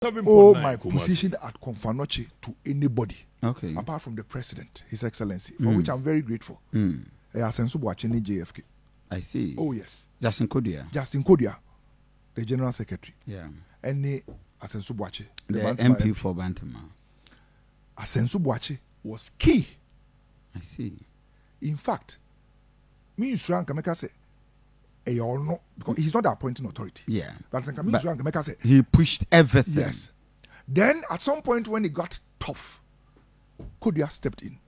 owe my position at Konfanoche to anybody. Okay. Apart from the President, His Excellency, for which I'm very grateful. JFK. I see. Oh, yes. Justin Kodia. Justin Kodia, the General Secretary. Yeah. And Asensu Boakye, the MP for Bantama. Asensu Boakye was key. I see. In fact, me Usran Kameka say, no, because he's not the appointing authority. Yeah. But Kameka say he pushed everything. Yes. Then at some point when it got tough, Kodia stepped in.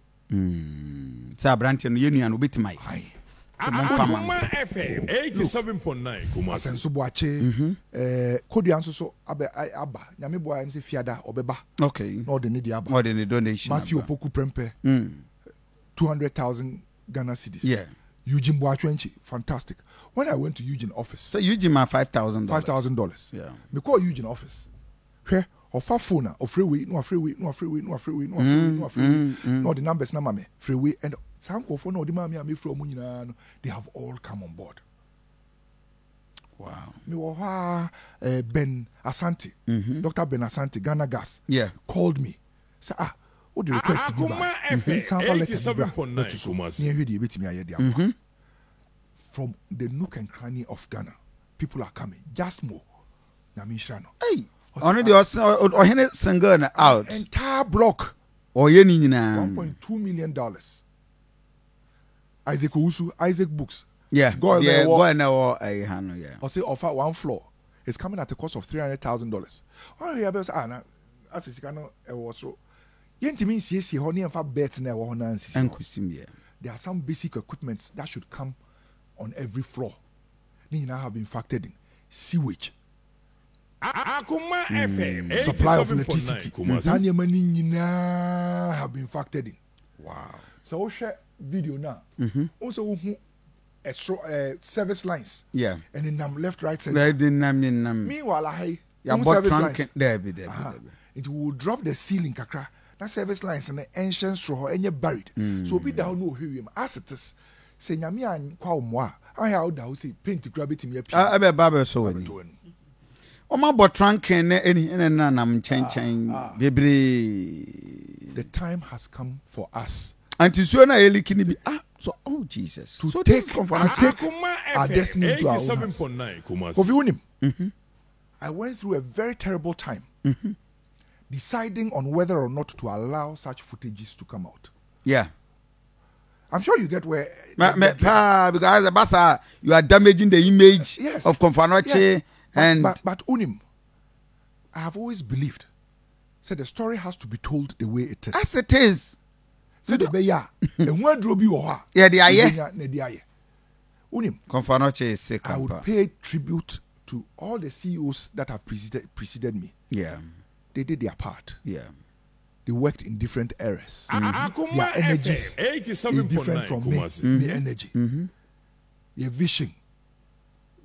Sir Branton Union will be to my Akoma FM 87.9 Kumasi. Asensu Boakye, Kodia nso aba. Nyame boa nse fiada obeba. Okay. No de need aba. More than a donation. Matthew Opoku Prempe. 200,000 Ghana cedis. Yeah. Eugene Boakye, fantastic. When I went to Eugene office, so Eugene my $5,000. $5,000. Yeah. Me call Eugene office. Where offer phone, or freeway, no freeway. No the numbers na mame freeway and some phone no the mame me from munyina. They have all come on board. Wow. Me Ben Asante, Dr. Ben Asante, Ghana Gas. Yeah. Called me. Say what the request to Akoma FM 87.9 Kumasi. From the nook and cranny of Ghana, people are coming. Just more. Hey, already or Sangana out. Entire block. Or Yenina. $1.2 million. Isaac Usu, Isaac Books. Yeah. Go now. Yeah. Or say offer one floor. It's coming at a cost of $300,000. Oh, yeah, but as is Ghana, so. There are some basic equipments that should come on every floor. They now have been factored in. Sewage. Akoma FM Supply of electricity. Have been factored in. Wow. So we share video now. Also service lines. Yeah. And in left, right, center. Meanwhile, service lines. It will drop the ceiling kakra. That service lines and the ancient straw and you're buried. So be down no him as it is. Say Yamian Kwamwa. I have say paint grab it in your I be barber so any. Oh my but trunk and any and I'm changing the time has come for us. And to show na eli kini be so oh Jesus. To take our destiny to our own hands. I went through a very terrible time. Deciding on whether or not to allow such footages to come out. Yeah. I'm sure you get where... because Basa, you are damaging the image of Konfanoche. Yes. And but Unim, I have always believed, said the story has to be told the way it is. As it is. Said the Beya, and where drove you or yeah, the aye. Unim, Konfanoche is sick. I would pay tribute to all the CEOs that have preceded me. Yeah. They did their part. Yeah. They worked in different areas. Their energies is different from me. The energy. Your vision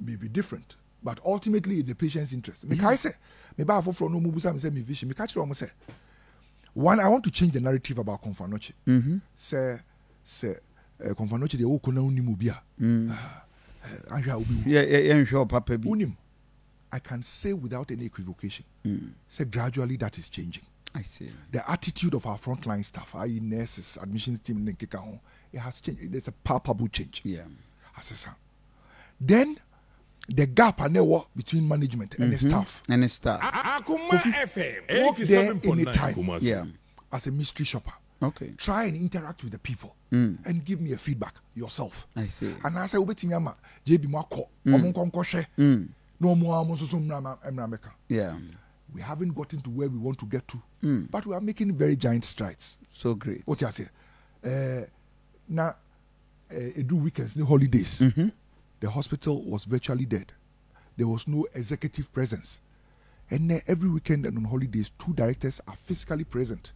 may be different. But ultimately, it's the patient's interest. Me say, me ba for no mubusa me say me vision. Me catch you say. One, I want to change the narrative about Konfanoche. Say, Konfanoche de o kona unimu bia. Yeah, sure, Papa. Unim. I can say without any equivocation, say gradually that is changing. I see. The attitude of our frontline staff, i.e. nurses, admissions team, it has changed. There's a palpable change. Yeah. Then the gap between management and the staff. And the staff. Akoma FM walk there anytime. Yeah. As a mystery shopper. Okay. Try and interact with the people and give me a feedback yourself. I see. And I say, JB Mako, yeah. We haven't gotten to where we want to get to, but we are making very giant strides. So great. What you say? Now, do weekends, the holidays. The hospital was virtually dead. There was no executive presence, and every weekend and on holidays, 2 directors are physically present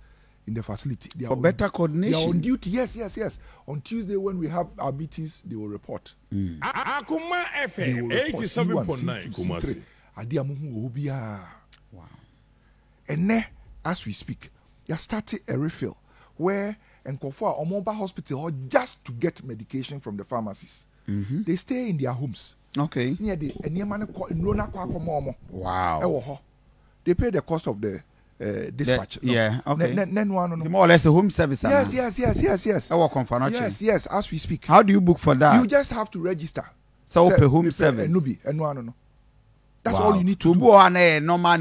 in the facility. They for better coordination. They are on duty. Yes. On Tuesday when we have our meetings, they will report. Akoma FM 87.9 Kumasi. Wow. And then, as we speak, you started a refill where and for a mobile hospital just to get medication from the pharmacies. They stay in their homes. Okay. Near the Wow. They pay the cost of the dispatch. Yeah, okay. No. More or less a home service. Yes. Our conference. Yes, as we speak. How do you book for that? You just have to register. So pay home service. No. That's all you need to do. Normal